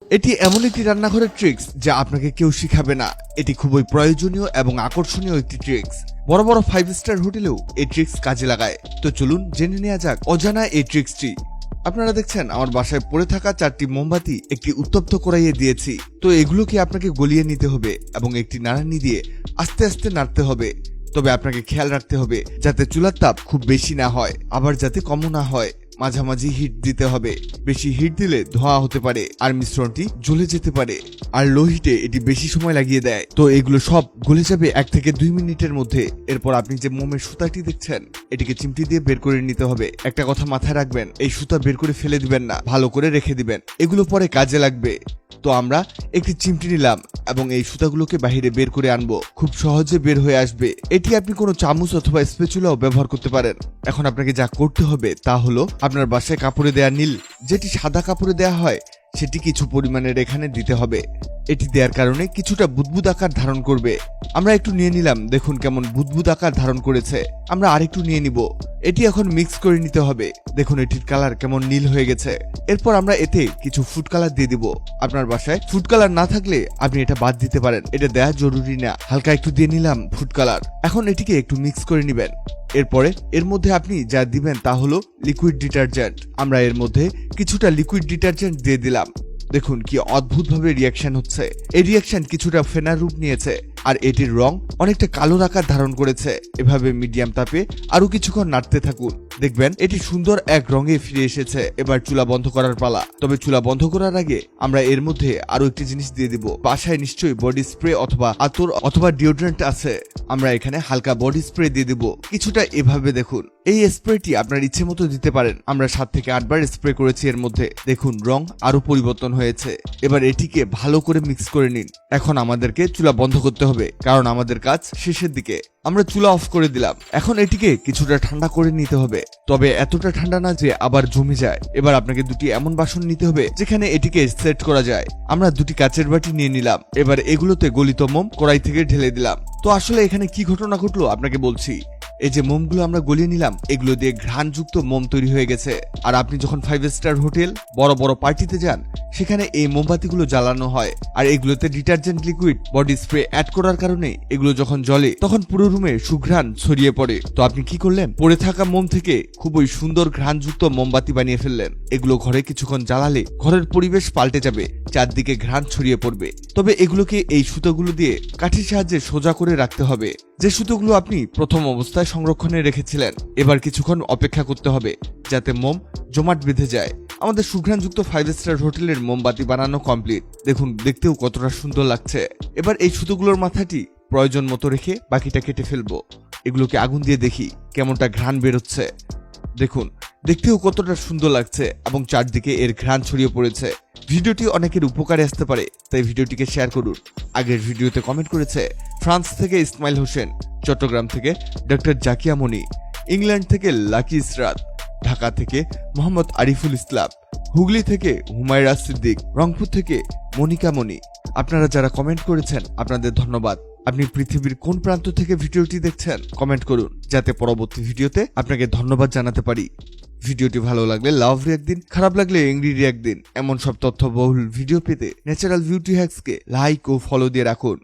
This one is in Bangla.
এটি এমন একটি রান্নাঘরের ট্রিক্স যা আপনাকে কেউ শিখাবে না। এটি খুবই প্রয়োজনীয় এবং আকর্ষণীয় একটি ট্রিক্স। বড় বড় 5 স্টার হোটেলেও এই ট্রিক্স কাজে লাগায়। তো চলুন জেনে নেওয়া যাক অজানা এই ট্রিক্সটি। আপনারা দেখছেন আমার বাসায় পড়ে থাকা 4টি মোমবাতি একটি উত্তপ্ত কড়াইয়ে দিয়েছি। তো এগুলোকে আপনাকে গলিয়ে নিতে হবে এবং একটি নাড়ানি দিয়ে আস্তে আস্তে নাড়তে হবে। তবে আপনাকে খেয়াল রাখতে হবে যাতে চুলার তাপ খুব বেশি না হয়, আবার যাতে কমও না হয়। মাঝামাঝি হিট দিতে হবে। বেশি হিট দিলে ধোঁয়া হতে পারে আর মিশ্রণটি জ্বলে যেতে পারে, আর লো হিটে এটি বেশি সময় লাগিয়ে দেয়। তো এগুলো সব গলে যাবে 1 থেকে 2 মিনিটের মধ্যে। এরপর আপনি যে মোমের সুতাটি দেখছেন এটিকে চিমটি দিয়ে বের করে নিতে হবে। একটা কথা মাথায় রাখবেন, এই সুতা বের করে ফেলে দিবেন না, ভালো করে রেখে দিবেন, এগুলো পরে কাজে লাগবে। তো আমরা একটি চিমটি নিলাম এবং এই সুতাগুলোকে বাহিরে বের করে আনবো। খুব সহজে বের হয়ে আসবে। এটি আপনি কোনো চামচ অথবা স্প্যাচুলাও ব্যবহার করতে পারেন। এখন আপনাকে যা করতে হবে তা হলো আপনার বাসায় কাপড়ে দেয়া নীল, যেটি সাদা কাপড়ে দেয়া হয়, সেটি কিছু পরিমাণের এখানে দিতে হবে। এটি দেওয়ার কারণে কিছুটা বুদবুদ আকার ধারণ করবে। আমরা একটু নিয়ে নিলাম, দেখুন কেমন বুদবুদ আকার ধারণ করেছে। আমরা আরেকটু নিয়ে নিব। এটি এখন মিক্স করে নিতে হবে। দেখুন এটির কালার কেমন নীল হয়ে গেছে। এরপর আমরা এতে কিছু ফুড কালার দিয়ে দিব। আপনার বাসায় ফুড কালার না থাকলে আপনি এটা বাদ দিতে পারেন, এটা দেওয়া জরুরি না। হালকা একটু দিয়ে নিলাম ফুড কালার। এখন এটিকে একটু মিক্স করে নিবেন। এরপরে এর মধ্যে আপনি যা দিবেন তা হলো লিকুইড ডিটারজেন্ট। আমরা এর মধ্যে কিছুটা লিকুইড ডিটারজেন্ট দিয়ে দিলাম। দেখুন কি অদ্ভুতভাবে রিয়াকশন হচ্ছে। এই রিয়াকশন কিছুটা ফেনার রূপ নিয়েছে আর এটির রং অনেকটা কালো আকার ধারণ করেছে। এভাবে মিডিয়াম তাপে আরো কিছুক্ষণ নাড়তে থাকুন, দেখবেন এটি সুন্দর এক রঙে ফিরে এসেছে। এবার চুলা বন্ধ করার পালা। তবে চুলা বন্ধ করার আগে আমরা এর মধ্যে আরো একটি জিনিস দিয়ে দিব। বাসায় নিশ্চয়ই বডি স্প্রে অথবা আতর অথবা ডিওড্রেন্ট আছে। আমরা এখানে হালকা বডি স্প্রে দিয়ে দিব, কিছুটা এভাবে। দেখুন এই স্প্রেটি আপনার ইচ্ছে মতো দিতে পারেন। আমরা 7 থেকে 8 বার স্প্রে করেছি এর মধ্যে। দেখুন রং আরো পরিবর্তন হয়েছে। এবার এটিকে ভালো করে মিক্স করে নিন। এখন আমাদেরকে চুলা বন্ধ করতে হবে, কারণ আমাদের কাজ শেষের দিকে। আমরা চুলা অফ করে দিলাম। এখন এটিকে কিছুটা ঠান্ডা করে নিতে হবে, তবে এতটা ঠান্ডা না যে আবার জমে যায়। এবার আপনাকে দুটি এমন বাসন নিতে হবে যেখানে এটিকে সেট করা যায়। আমরা দুটি কাচের বাটি নিয়ে নিলাম। এবার এগুলোতে গলিত মোম কড়াই থেকে ঢেলে দিলাম। তো আসলে এখানে কি ঘটনা ঘটলো আপনাকে বলছি। এই যে মোমগুলো আমরা গলিয়ে নিলাম, এগুলো দিয়ে ঘ্রাণযুক্ত মোম তৈরি হয়ে গেছে। আর আপনি যখন 5 স্টার হোটেল বড় বড় পার্টিতে যান, সেখানে এই মোমবাতিগুলো জ্বালানো হয়। আর এগুলোতে detergent liquid body spray add করার কারণে এগুলো যখন জ্বলে তখন পুরো রুমে সুঘ্রাণ ছড়িয়ে পড়ে। তো আপনি কি করলেন, পড়ে থাকা মোম থেকে খুবই সুন্দর ঘ্রাণযুক্ত মোমবাতি বানিয়ে ফেললেন। এগুলো ঘরে কিছুক্ষণ জ্বালালে ঘরের পরিবেশ পাল্টে যাবে, চারদিকে ঘ্রাণ ছড়িয়ে পড়বে। তবে এগুলোকে এই সুতোগুলো দিয়ে কাঠির সাহায্যে সোজা করে রাখতে হবে, যে সুতোগুলো আপনি প্রথম অবস্থায় সংরক্ষণে রেখেছিলেন। এবার কিছুক্ষণ অপেক্ষা করতে হবে যাতে মোম জমাট বেঁধে যায়। আমাদের সুঘ্রাণযুক্ত 5 স্টার হোটেলের মোমবাতি বানানো কমপ্লিট। দেখুন দেখতেও কতটা সুন্দর লাগছে। এবার এই সুতোগুলোর মাথাটি প্রয়োজন মতো রেখে বাকিটা কেটে ফেলবো। এগুলোকে আগুন দিয়ে দেখি কেমনটা ঘ্রাণ বেরোচ্ছে। দেখুন দেখতেও কতটা সুন্দর লাগছে এবং চারদিকে এর ঘ্রাণ ছড়িয়ে পড়েছে। ভিডিওটি অনেকের উপকারে আসতে পারে, তাই ভিডিওটিকে শেয়ার করুন। আগের ভিডিওতে কমেন্ট করেছে ফ্রান্স থেকে ইসমাইল হোসেন, চট্টগ্রাম থেকে ডক্টর জাকিয়া মনি, ইংল্যান্ড থেকে লাকি ইসরাত, ঢাকা থেকে মোহাম্মদ আরিফুল ইসলাম, হুগলি থেকে হুমায়রা সিদ্দিক, রংপুর থেকে মনিকা মনি। আপনারা যারা কমেন্ট করেছেন আপনাদের ধন্যবাদ। আপনি পৃথিবীর কোন প্রান্ত থেকে ভিডিওটি দেখছেন কমেন্ট করুন, যাতে পরবর্তী ভিডিওতে আপনাকে ধন্যবাদ জানাতে পারি। ভিডিওটি ভালো লাগলে লাভ রিয়াক্ট দিন, খারাপ লাগলে এংরি রিয়াক্ট দিন। এমন সব তথ্যবহুল ভিডিও পেতে ন্যাচারাল বিউটি হ্যাক্সকে লাইক ও ফলো দিয়ে রাখুন।